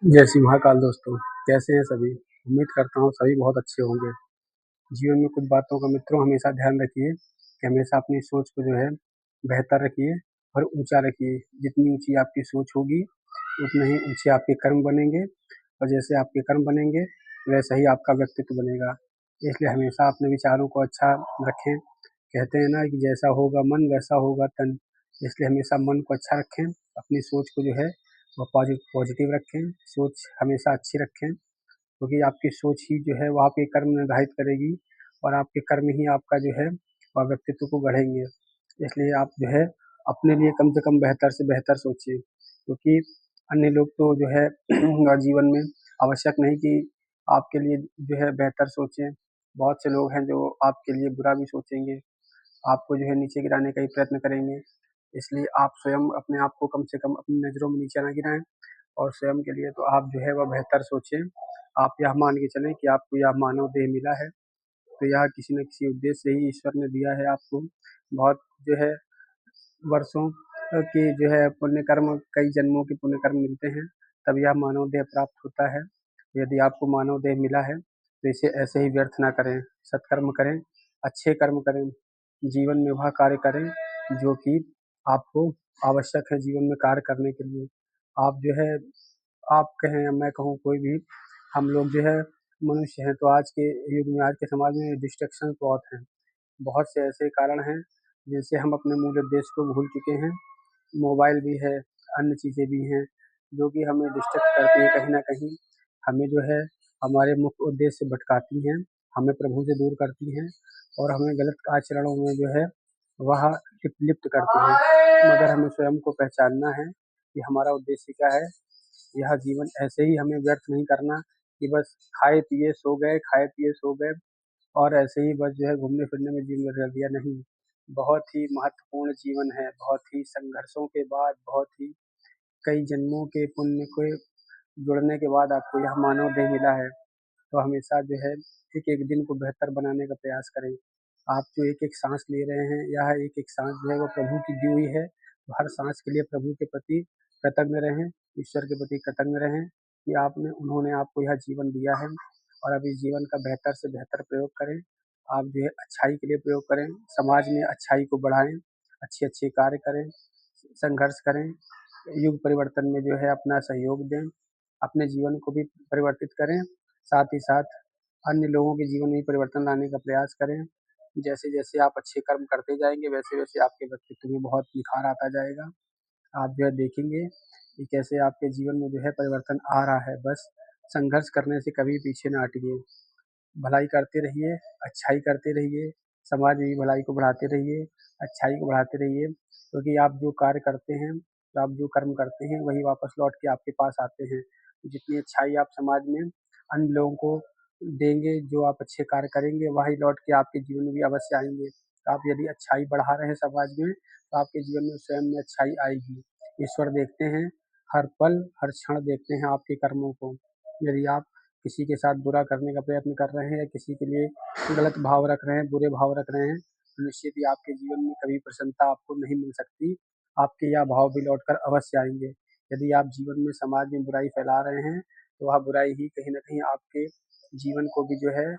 जय श्री महाकाल दोस्तों, कैसे हैं सभी? उम्मीद करता हूँ सभी बहुत अच्छे होंगे। जीवन में कुछ बातों का मित्रों हमेशा ध्यान रखिए कि हमेशा अपनी सोच को जो है बेहतर रखिए और ऊँचा रखिए। जितनी ऊँची आपकी सोच होगी, उतने ही ऊँचे आपके कर्म बनेंगे और जैसे आपके कर्म बनेंगे, वैसा ही आपका व्यक्तित्व बनेगा। इसलिए हमेशा अपने विचारों को अच्छा रखें। कहते हैं ना कि जैसा होगा मन वैसा होगा तन। इसलिए हमेशा मन को अच्छा रखें, अपनी सोच को जो है वो पॉजिटिव रखें, सोच हमेशा अच्छी रखें, क्योंकि आपकी सोच ही जो है वो आपके कर्म निर्धारित करेगी और आपके कर्म ही आपका जो है वह व्यक्तित्व को गढ़ेंगे। इसलिए आप जो है अपने लिए कम से कम बेहतर से बेहतर सोचिए, क्योंकि अन्य लोग तो जो है जीवन में आवश्यक नहीं कि आपके लिए जो है बेहतर सोचें। बहुत से लोग हैं जो आपके लिए बुरा भी सोचेंगे, आपको जो है नीचे गिराने का ही प्रयत्न करेंगे। इसलिए आप स्वयं अपने आप को कम से कम अपनी नज़रों में नीचे ना गिराएँ और स्वयं के लिए तो आप जो है वह बेहतर सोचें। आप यह मान के चलें कि आपको यह मानव देह मिला है, तो यह किसी न किसी उद्देश्य से ही ईश्वर ने दिया है आपको। बहुत जो है वर्षों की जो है पुण्य कर्म, कई जन्मों के पुण्य कर्म मिलते हैं, तब यह मानव देह प्राप्त होता है। यदि आपको मानव देह मिला है, तो इसे ऐसे ही व्यर्थ ना करें, सत्कर्म करें, अच्छे कर्म करें, जीवन में वह कार्य करें जो कि आपको आवश्यक है जीवन में कार्य करने के लिए। आप जो है आप कहें या मैं कहूँ कोई भी, हम लोग जो है मनुष्य हैं, तो आज के युग में, आज के समाज में डिस्ट्रैक्शन बहुत हैं। बहुत से ऐसे कारण हैं जिनसे हम अपने मूल उद्देश्य को भूल चुके हैं। मोबाइल भी है, अन्य चीज़ें भी हैं जो कि हमें डिस्ट्रैक्ट करती हैं कहीं न कहीं। हमें जो है हमारे मुख्य उद्देश्य से भटकाती हैं, हमें प्रभु से दूर करती हैं और हमें गलत आचरणों में जो है वह लिप्त करती हैं। मगर हमें स्वयं को पहचानना है कि हमारा उद्देश्य क्या है। यह जीवन ऐसे ही हमें व्यर्थ नहीं करना कि बस खाए पिए सो गए, खाए पिए सो गए और ऐसे ही बस जो है घूमने फिरने में जीवन कर दिया, नहीं। बहुत ही महत्वपूर्ण जीवन है, बहुत ही संघर्षों के बाद, बहुत ही कई जन्मों के पुण्य के जुड़ने के बाद आपको यह मानव देह मिला है। तो हमेशा जो है एक-एक दिन को बेहतर बनाने का प्रयास करें। आप जो एक-एक साँस ले रहे हैं, यह एक-एक साँस जो है वो प्रभु की दी हुई है। तो हर साँस के लिए प्रभु के प्रति कृतज्ञ रहें, ईश्वर के प्रति कृतज्ञ रहें कि आपने उन्होंने आपको यह जीवन दिया है और अब इस जीवन का बेहतर से बेहतर प्रयोग करें। आप जो है अच्छाई के लिए प्रयोग करें, समाज में अच्छाई को बढ़ाएँ, अच्छे-अच्छे कार्य करें, संघर्ष करें, युग परिवर्तन में जो है अपना सहयोग दें, अपने जीवन को भी परिवर्तित करें, साथ ही साथ अन्य लोगों के जीवन में परिवर्तन लाने का प्रयास करें। जैसे-जैसे आप अच्छे कर्म करते जाएँगे, वैसे-वैसे आपके व्यक्तित्व में बहुत निखार आता जाएगा। आप जो है देखेंगे कि कैसे आपके जीवन में जो है परिवर्तन आ रहा है। बस संघर्ष करने से कभी पीछे ना हटिए। भलाई करते रहिए, अच्छाई करते रहिए, समाज में भी भलाई को बढ़ाते रहिए, अच्छाई को बढ़ाते रहिए, क्योंकि आप जो कार्य करते हैं, तो आप जो कर्म करते हैं, वही वापस लौट के आपके पास आते हैं। जितनी अच्छाई आप समाज में अन्य लोगों को देंगे, जो आप अच्छे कार्य करेंगे, वही लौट के आपके जीवन में भी अवश्य आएँगे। आप यदि अच्छाई बढ़ा रहे हैं समाज में, तो आपके जीवन में स्वयं में अच्छाई आएगी। ईश्वर देखते हैं, हर पल, हर क्षण देखते हैं आपके कर्मों को। यदि आप किसी के साथ बुरा करने का प्रयत्न कर रहे हैं या किसी के लिए गलत भाव रख रहे हैं, बुरे भाव रख रहे हैं, तो निश्चित ही आपके जीवन में कभी प्रसन्नता आपको नहीं मिल सकती। आपके यह भाव भी लौटकर अवश्य आएँगे। यदि आप जीवन में समाज में बुराई फैला रहे हैं, तो वह बुराई ही कहीं न कहीं आपके जीवन को भी जो है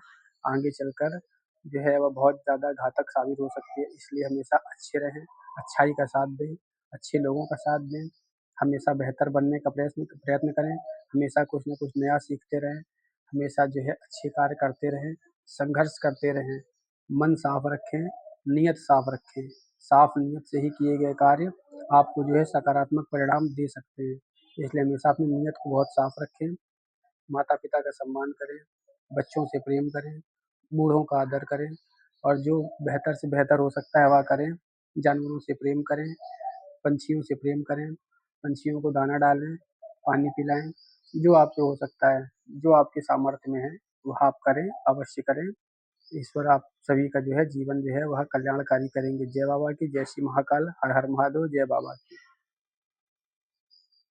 आगे चलकर जो है वह बहुत ज़्यादा घातक साबित हो सकती है। इसलिए हमेशा अच्छे रहें, अच्छाई का साथ दें, अच्छे लोगों का साथ दें, हमेशा बेहतर बनने का प्रयत्न प्रयत्न करें, हमेशा कुछ न कुछ नया सीखते रहें, हमेशा जो है अच्छे कार्य करते रहें, संघर्ष करते रहें, मन साफ रखें, नियत साफ रखें। साफ नियत से ही किए गए कार्य आपको जो है सकारात्मक परिणाम दे सकते हैं। इसलिए हमेशा अपनी नियत को बहुत साफ रखें, माता-पिता का सम्मान करें, बच्चों से प्रेम करें, बूढ़ों का आदर करें और जो बेहतर से बेहतर हो सकता है वह करें। जानवरों से प्रेम करें, पंछियों से प्रेम करें, पंछियों को दाना डालें, पानी पिलाएँ, जो आपसे हो सकता है, जो आपके सामर्थ्य में है, वह आप करें, अवश्य करें। ईश्वर आप सभी का जो है जीवन जो है वह कल्याणकारी करेंगे। जय बाबा की, जय श्री महाकाल, हर हर महादेव, जय बाबा की।